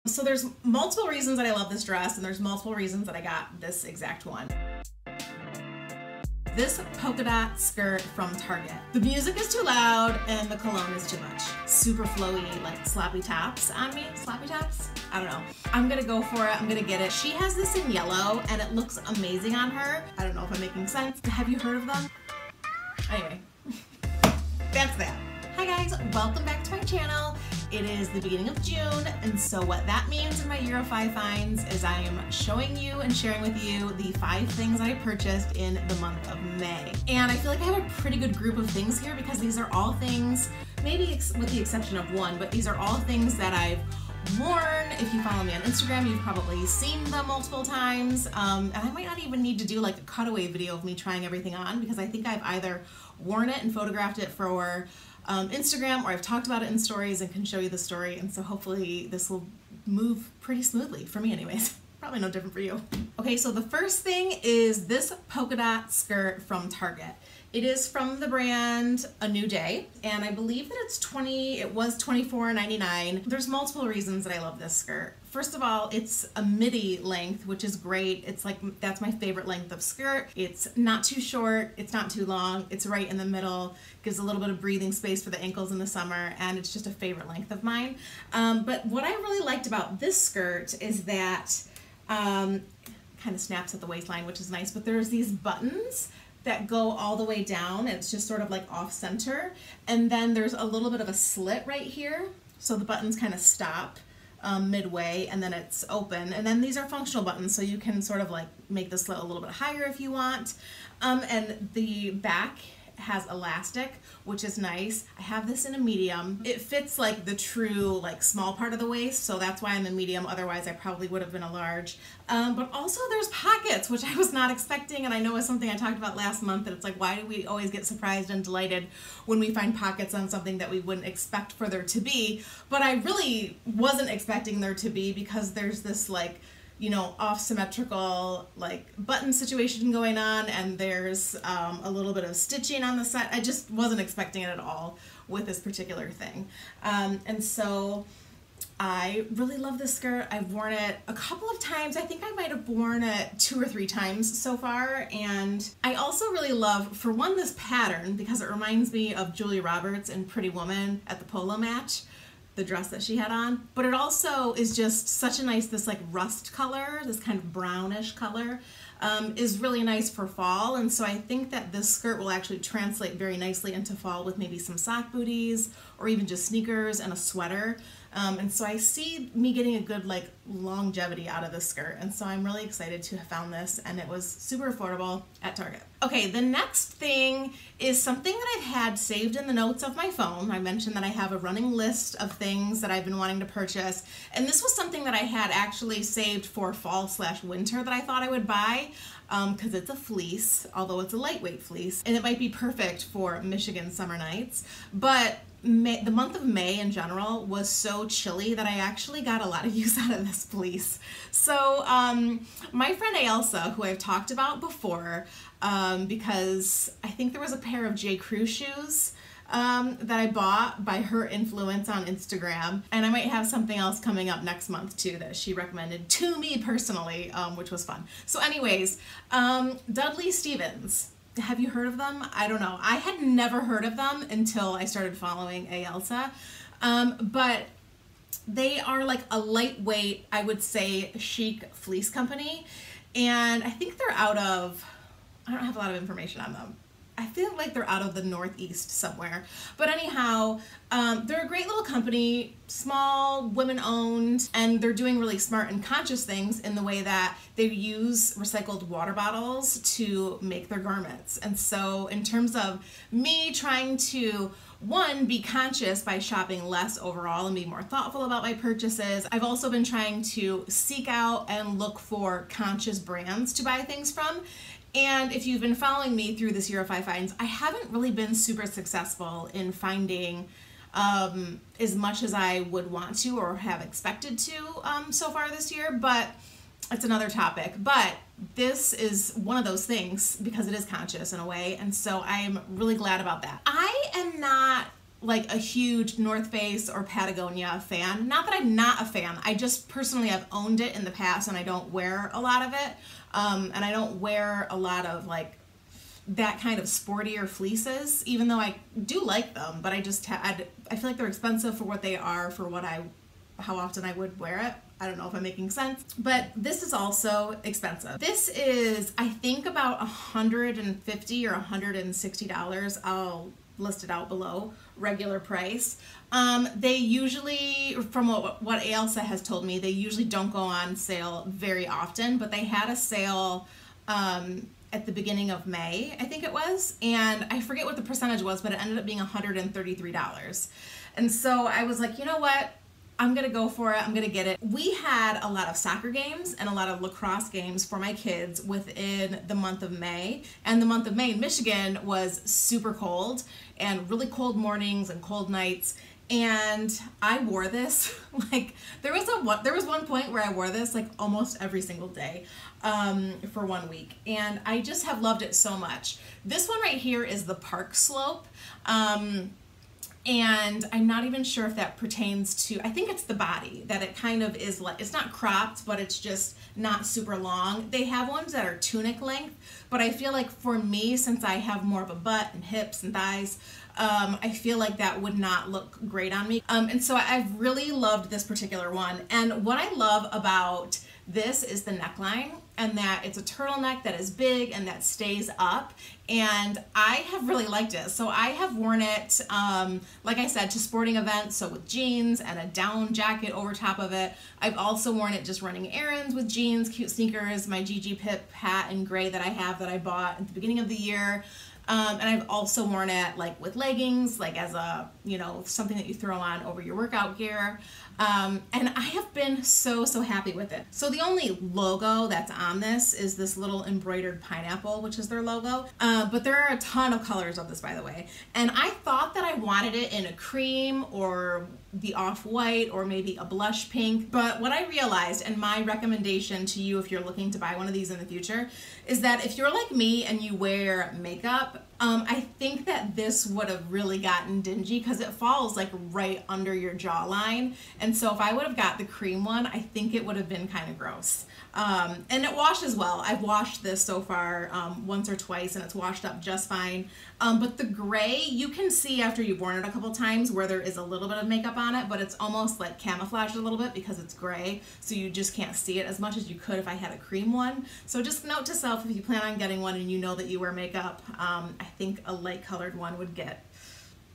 So there's multiple reasons that I love this dress, and there's multiple reasons that I got this exact one. This polka dot skirt from Target. The music is too loud and the cologne is too much. Super flowy, like sloppy tops on me. Sloppy tops? I don't know. I'm gonna go for it. I'm gonna get it. She has this in yellow and it looks amazing on her. I don't know if I'm making sense. Have you heard of them? Anyway, that's that. Hi guys, welcome back to my channel. It is the beginning of June, and so what that means in my year of 5 finds is I am showing you and sharing with you the 5 things I purchased in the month of May. And I feel like I have a pretty good group of things here because these are all things, maybe with the exception of one, but these are all things that I've worn. If you follow me on Instagram, you've probably seen them multiple times. And I might not even need to do like a cutaway video of me trying everything on because I think I've either worn it and photographed it for Instagram, or I've talked about it in stories and can show you the story, and so hopefully this will move pretty smoothly, for me anyways. Probably no different for you. Okay, so the first thing is this polka dot skirt from Target. It is from the brand A New Day, and I believe that it was $24.99. There's multiple reasons that I love this skirt. First of all, it's a midi length, which is great. It's like, that's my favorite length of skirt. It's not too short, it's not too long, it's right in the middle, gives a little bit of breathing space for the ankles in the summer, and it's just a favorite length of mine. But what I really liked about this skirt is that kind of snaps at the waistline, which is nice, but there's these buttons that go all the way down, and it's just sort of like off center, and then there's a little bit of a slit right here, so the buttons kind of stop midway, and then it's open, and then these are functional buttons, so you can sort of like make the slit a little bit higher if you want, and the back has elastic, which is nice. I have this in a medium. It fits like the true like small part of the waist, so that's why I'm a medium. Otherwise I probably would have been a large. But also there's pockets, which I was not expecting, and I know it's something I talked about last month, and it's like, why do we always get surprised and delighted when we find pockets on something that we wouldn't expect for there to be? But I really wasn't expecting there to be, because there's this like, you know, off symmetrical like button situation going on, and there's a little bit of stitching on the side. I just wasn't expecting it at all with this particular thing. And so I really love this skirt. I've worn it a couple of times. I think I might have worn it 2 or 3 times so far. And I also really love, for one, this pattern, because it reminds me of Julia Roberts in Pretty Woman at the polo match, the dress that she had on. But it also is just such a nice, this like rust color, this kind of brownish color, is really nice for fall. And so I think that this skirt will actually translate very nicely into fall with maybe some sock booties or even just sneakers and a sweater. And so I see me getting a good like longevity out of this skirt, and so I'm really excited to have found this, and it was super affordable at Target. Okay, the next thing is something that I've had saved in the notes of my phone. I mentioned that I have a running list of things that I've been wanting to purchase, and this was something that I had actually saved for fall/winter that I thought I would buy, because it's a fleece, although it's a lightweight fleece, and it might be perfect for Michigan summer nights. But the month of May in general was so chilly that I actually got a lot of use out of this fleece. So my friend Ailsa, who I've talked about before, because I think there was a pair of J. Crew shoes that I bought by her influence on Instagram, and I might have something else coming up next month too that she recommended to me personally, which was fun. So anyways, Dudley Stevens. Have you heard of them? I don't know. I had never heard of them until I started following Ailsa. But they are like a lightweight, I would say, chic fleece company. And I think they're out of, I don't have a lot of information on them. I feel like they're out of the Northeast somewhere. But anyhow, they're a great little company, small, women-owned, and they're doing really smart and conscious things in the way that they use recycled water bottles to make their garments. And so in terms of me trying to, one, be conscious by shopping less overall and be more thoughtful about my purchases, I've also been trying to seek out and look for conscious brands to buy things from. And if you've been following me through this year of 5 finds, I haven't really been super successful in finding as much as I would want to or have expected to so far this year, but it's another topic. But this is one of those things because it is conscious in a way, and so I'm really glad about that. I am not like a huge North Face or Patagonia fan. Not that I'm not a fan, I just personally have owned it in the past and I don't wear a lot of it. And I don't wear a lot of like that kind of sportier fleeces, even though I do like them, but I just I feel like they're expensive for what they are, for what how often I would wear it. I don't know if I'm making sense, but this is also expensive. This is, I think, about $150 or $160. I'll list it out below, regular price. They usually, from what Ailsa has told me, they usually don't go on sale very often, but they had a sale at the beginning of May, I think it was, and I forget what the percentage was, but it ended up being $133. And so I was like, you know what? I'm gonna go for it, I'm gonna get it. We had a lot of soccer games and a lot of lacrosse games for my kids within the month of May. And the month of May in Michigan was super cold and really cold mornings and cold nights. And I wore this, like, there was one point where I wore this like almost every single day for 1 week. And I just have loved it so much. This one right here is the Park Slope. And I'm not even sure if that pertains to, I think it's the body, that it kind of is like, it's not cropped, but it's just not super long. They have ones that are tunic length, but I feel like for me, since I have more of a butt and hips and thighs, I feel like that would not look great on me. And so I've really loved this particular one. And what I love about this is the neckline, and that it's a turtleneck that is big and that stays up, and I have really liked it. So I have worn it, like I said, to sporting events, so with jeans and a down jacket over top of it. I've also worn it just running errands with jeans, cute sneakers, my Gigi Pip hat in gray that I have that I bought at the beginning of the year. And I've also worn it like with leggings, like as a, you know, something that you throw on over your workout gear. And I have been so happy with it. So the only logo that's on this is this little embroidered pineapple, which is their logo. But there are a ton of colors of this, by the way. And I thought that I wanted it in a cream or the off-white or maybe a blush pink. But what I realized, and my recommendation to you if you're looking to buy one of these in the future, is that if you're like me and you wear makeup, I think that this would have really gotten dingy because it falls like right under your jawline. And so if I would have got the cream one, I think it would have been kind of gross. And it washes well. I've washed this so far once or twice and it's washed up just fine. But the gray, you can see after you've worn it a couple times where there is a little bit of makeup on it, but it's almost like camouflaged a little bit because it's gray. So you just can't see it as much as you could if I had a cream one. So just note to self, if you plan on getting one and you know that you wear makeup, I think a light colored one would get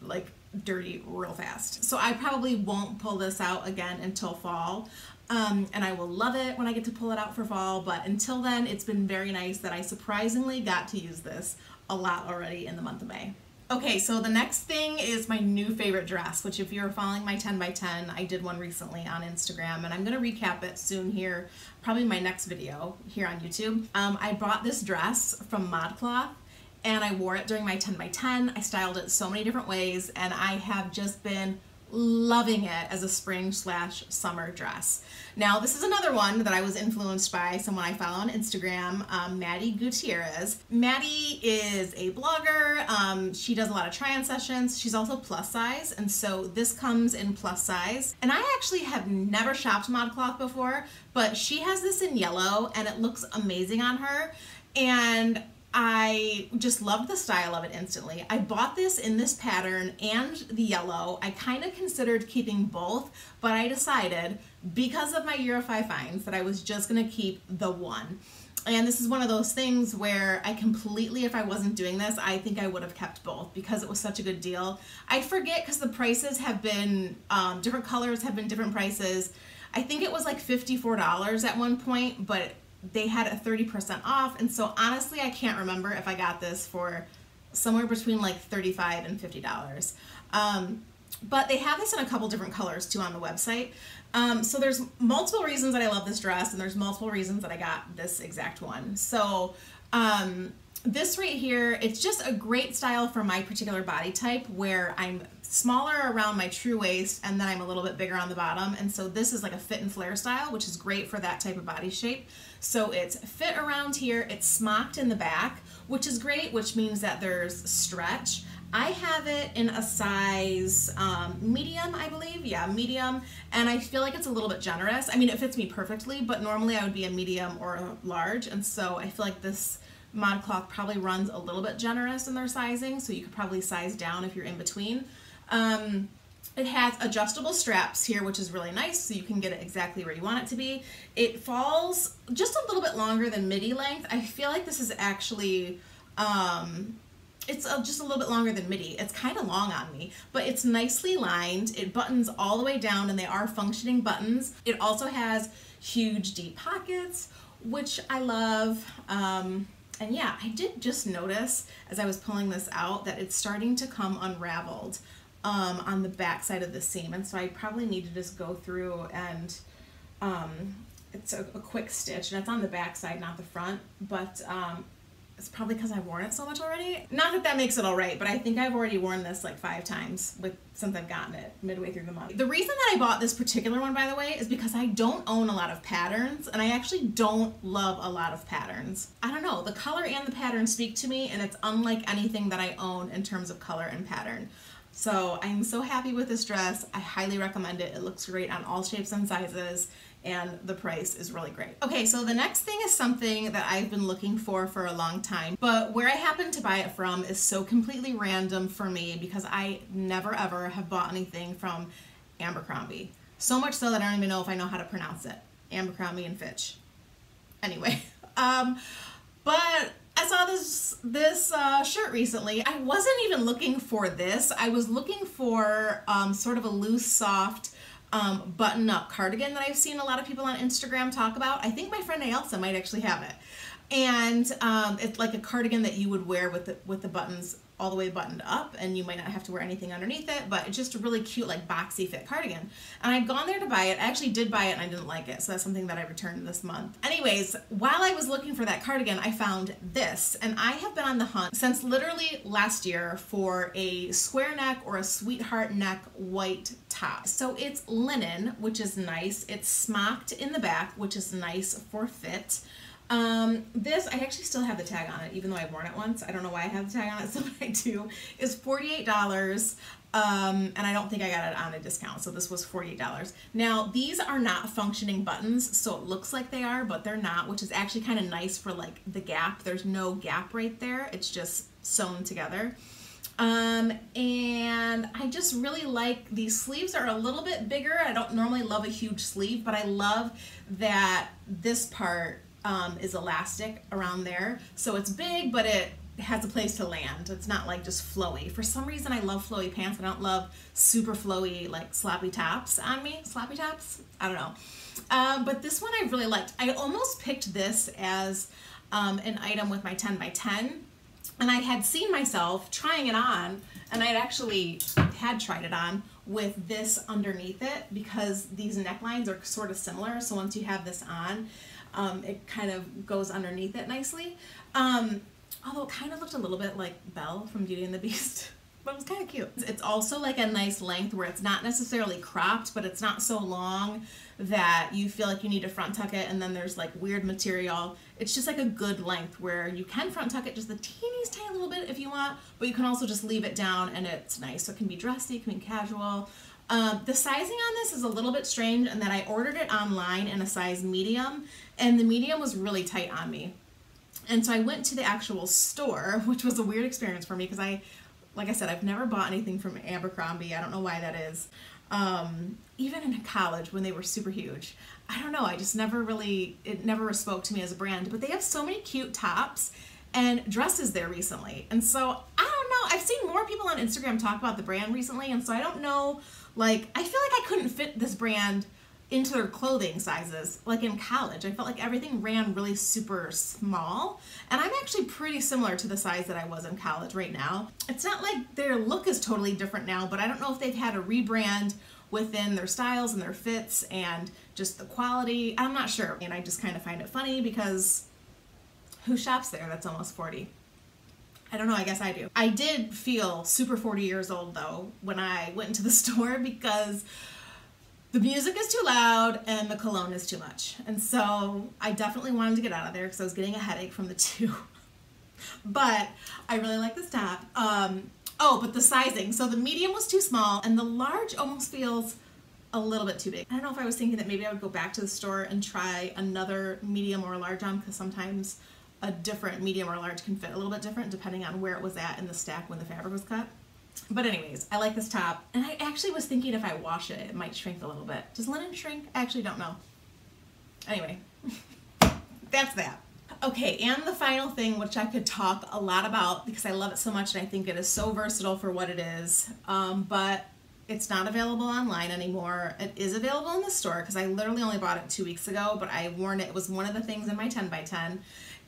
like dirty real fast. So I probably won't pull this out again until fall. And I will love it when I get to pull it out for fall, but until then, it's been very nice that I surprisingly got to use this a lot already in the month of May. Okay, so the next thing is my new favorite dress, which if you're following my 10 by 10, I did one recently on Instagram, and I'm gonna recap it soon here, probably my next video here on YouTube. I bought this dress from Modcloth, and I wore it during my 10 by 10. I styled it so many different ways, and I have just been loving it as a spring/summer dress. Now, this is another one that I was influenced by someone I follow on Instagram, Maddie Gutierrez. Maddie is a blogger. She does a lot of try-on sessions. She's also plus size, and so this comes in plus size. And I actually have never shopped Modcloth before, but she has this in yellow, and it looks amazing on her. And I just loved the style of it instantly. I bought this in this pattern and the yellow. I kind of considered keeping both, but I decided because of my year of 5Finds that I was just gonna keep the one. And this is one of those things where I completely, if I wasn't doing this, I think I would have kept both because it was such a good deal. I forget because the prices have been, different colors have been different prices. I think it was like $54 at one point, but they had it 30% off, and so honestly I can't remember if I got this for somewhere between like $35 and $50. But they have this in a couple different colors too on the website. So there's multiple reasons that I love this dress, and there's multiple reasons that I got this exact one. So this right here, it's just a great style for my particular body type where I'm smaller around my true waist and then I'm a little bit bigger on the bottom, and so this is like a fit and flare style, which is great for that type of body shape. So it's fit around here, it's smocked in the back, which is great, which means that there's stretch. I have it in a size medium, I believe. Yeah, medium. And I feel like it's a little bit generous. I mean, it fits me perfectly, but normally I would be a medium or a large. And so I feel like this Modcloth probably runs a little bit generous in their sizing. So you could probably size down if you're in between. It has adjustable straps here, which is really nice, so you can get it exactly where you want it to be. It falls just a little bit longer than midi length. I feel like this is actually, it's just a little bit longer than midi. It's kind of long on me, but it's nicely lined. It buttons all the way down, and they are functioning buttons. It also has huge deep pockets, which I love. And yeah, I did just notice as I was pulling this out that it's starting to come unraveled on the back side of the seam, and so I probably need to just go through and it's a quick stitch, and it's on the back side, not the front, but it's probably because I've worn it so much already. Not that that makes it all right, but I think I've already worn this like 5 times since I've gotten it midway through the month. The reason that I bought this particular one, by the way, is because I don't own a lot of patterns, and I actually don't love a lot of patterns. I don't know, the color and the pattern speak to me, and it's unlike anything that I own in terms of color and pattern. So I'm so happy with this dress. I highly recommend it. It looks great on all shapes and sizes, and the price is really great. Okay, so the next thing is something that I've been looking for a long time, but where I happen to buy it from is so completely random for me because I never ever have bought anything from Abercrombie. So much so that I don't even know if I know how to pronounce it. Abercrombie and Fitch. Anyway, but I saw this shirt recently. I wasn't even looking for this. I was looking for sort of a loose, soft button-up cardigan that I've seen a lot of people on Instagram talk about. I think my friend Ailsa might actually have it. And it's like a cardigan that you would wear with the buttons all the way buttoned up, and you might not have to wear anything underneath it, but it's just a really cute, like, boxy fit cardigan. And I'd gone there to buy it. I actually did buy it and I didn't like it, so that's something that I returned this month. Anyways, while I was looking for that cardigan, I found this, and I have been on the hunt since literally last year for a square neck or a sweetheart neck white top. So it's linen, which is nice. It's smocked in the back, which is nice for fit. This, I actually still have the tag on it, even though I've worn it once. I don't know why I have the tag on it, so what I do is $48, and I don't think I got it on a discount, so this was $48. Now, these are not functioning buttons, so it looks like they are, but they're not, which is actually kind of nice for, like, the gap. There's no gap right there. It's just sewn together. And I just really like, these sleeves are a little bit bigger. I don't normally love a huge sleeve, but I love that this part is elastic around there. So it's big, but it has a place to land. It's not like just flowy. For some reason, I love flowy pants. I don't love super flowy, like sloppy tops on me. Sloppy tops? I don't know. But this one I really liked. I almost picked this as an item with my 10 by 10. And I had seen myself trying it on, and I had actually tried it on with this underneath it because these necklines are sort of similar. So once you have this on, it kind of goes underneath it nicely. Although it kind of looked a little bit like Belle from Beauty and the Beast, but it was kind of cute. It's also like a nice length where it's not necessarily cropped, but it's not so long that you feel like you need to front tuck it and then there's like weird material. It's just like a good length where you can front tuck it just the teeniest tiny little bit if you want, but you can also just leave it down and it's nice. So it can be dressy, it can be casual. The sizing on this is a little bit strange in that I ordered it online in a size medium, and the medium was really tight on me. And so I went to the actual store, which was a weird experience for me because like I said, I've never bought anything from Abercrombie. I don't know why that is. Even in college when they were super huge. I don't know, I just never really, it never spoke to me as a brand, but they have so many cute tops and dresses there recently. And so, I don't know, I've seen more people on Instagram talk about the brand recently, and so I don't know, like, I feel like I couldn't fit this brand into their clothing sizes. Like in college, I felt like everything ran really super small, and I'm actually pretty similar to the size that I was in college right now. It's not like their look is totally different now, but I don't know if they've had a rebrand within their styles and their fits and just the quality. I'm not sure, and I just kind of find it funny because who shops there that's almost 40? I don't know, I guess I do. I did feel super 40 years old though when I went into the store because the music is too loud and the cologne is too much. And so I definitely wanted to get out of there because I was getting a headache from the two. But I really like this top. Oh, but the sizing. So the medium was too small and the large almost feels a little bit too big. I don't know if I was thinking that maybe I would go back to the store and try another medium or large on, because sometimes a different medium or large can fit a little bit different depending on where it was at in the stack when the fabric was cut. But anyways, I like this top, and I actually was thinking if I wash it, it might shrink a little bit. Does linen shrink? I actually don't know. Anyway, that's that. Okay, and the final thing, which I could talk a lot about because I love it so much and I think it is so versatile for what it is, but it's not available online anymore. It is available in the store because I literally only bought it 2 weeks ago, but I worn it. It was one of the things in my 10 by 10.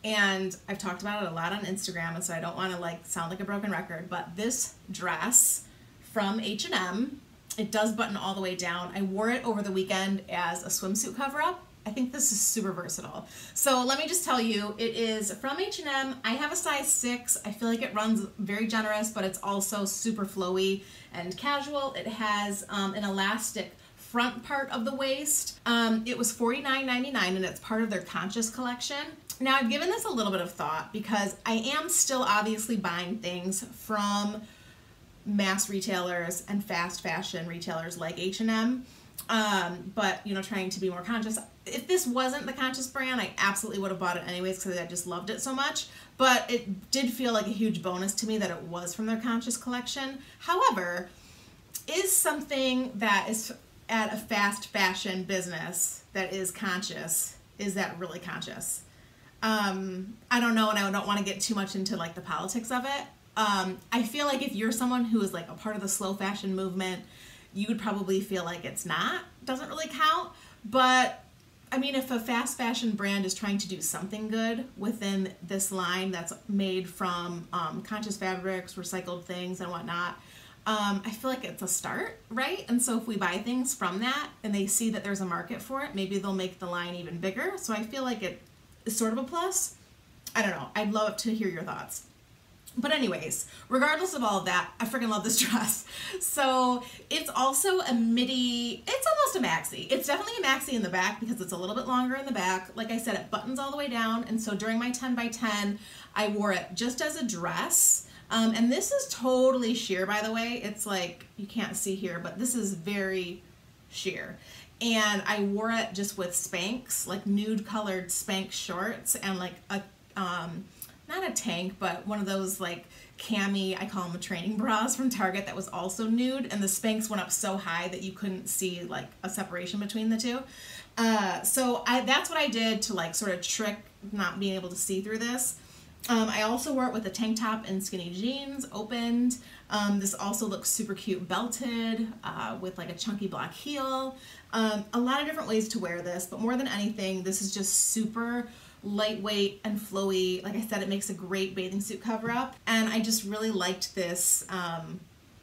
And I've talked about it a lot on Instagram, and so I don't want to like sound like a broken record, but this dress from H&M, it does button all the way down. I wore it over the weekend as a swimsuit cover-up. I think this is super versatile. So let me just tell you, it is from H&M. I have a size 6. I feel like it runs very generous, but it's also super flowy and casual. It has an elastic front part of the waist. It was $49.99 and it's part of their Conscious collection. Now I've given this a little bit of thought because I am still obviously buying things from mass retailers and fast fashion retailers like H&M, but you know, trying to be more conscious. If this wasn't the Conscious brand, I absolutely would have bought it anyways because I just loved it so much, but it did feel like a huge bonus to me that it was from their Conscious collection. However, is something that is at a fast fashion business that is conscious, is that really conscious? I don't know, and I don't want to get too much into like the politics of it. I feel like if you're someone who is like a part of the slow fashion movement, you would probably feel like it's not, doesn't really count. But I mean, if a fast fashion brand is trying to do something good within this line that's made from conscious fabrics, recycled things and whatnot, I feel like it's a start, right? And so if we buy things from that and they see that there's a market for it, maybe they'll make the line even bigger. So I feel like it is sort of a plus. I don't know. I'd love to hear your thoughts. But anyways, regardless of all of that, I freaking love this dress. So it's also a midi, it's almost a maxi. It's definitely a maxi in the back because it's a little bit longer in the back. Like I said, it buttons all the way down. And so during my 10 by 10, I wore it just as a dress. And this is totally sheer, by the way. It's like, you can't see here, but this is very sheer. And I wore it just with Spanx, like nude colored Spanx shorts and like a, not a tank, but one of those like cami, I call them a training bras from Target that was also nude, and the Spanx went up so high that you couldn't see like a separation between the two. So that's what I did to like sort of trick not being able to see through this. I also wore it with a tank top and skinny jeans, opened. This also looks super cute belted with like a chunky black heel. A lot of different ways to wear this, but more than anything, this is just super lightweight and flowy. Like I said, it makes a great bathing suit cover up. And I just really liked this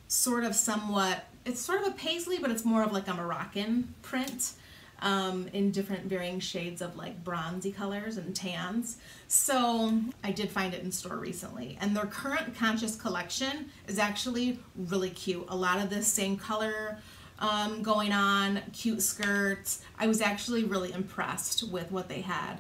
sort of somewhat, it's sort of a paisley, but it's more of like a Moroccan print. In different varying shades of like bronzy colors and tans. So I did find it in store recently, and their current Conscious collection is actually really cute. A lot of this same color going on, cute skirts. I was actually really impressed with what they had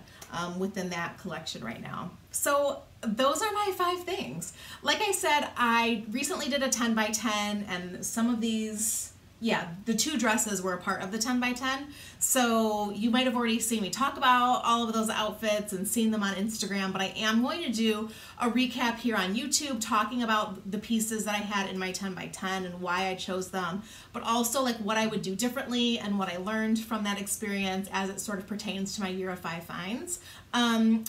within that collection right now. So those are my 5 things. Like I said, I recently did a 10 by 10, and some of these, yeah, the 2 dresses were a part of the 10 by 10. So you might have already seen me talk about all of those outfits and seen them on Instagram, but I am going to do a recap here on YouTube talking about the pieces that I had in my 10 by 10 and why I chose them, but also like what I would do differently and what I learned from that experience as it sort of pertains to my year of 5 finds.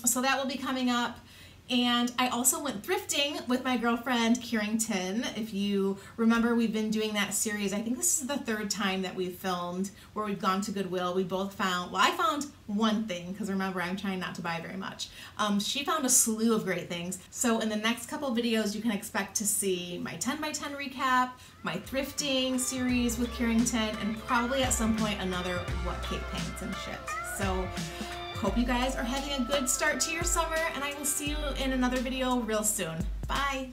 So that will be coming up. And I also went thrifting with my girlfriend Carrington. If you remember, we've been doing that series. I think this is the 3rd time that we've filmed where we've gone to Goodwill. We both found, well, I found one thing because remember, I'm trying not to buy very much. She found a slew of great things. So in the next couple videos, you can expect to see my 10 by 10 recap, my thrifting series with Carrington, and probably at some point another what Kate paints and shit. So hope you guys are having a good start to your summer, and I will see you in another video real soon. Bye!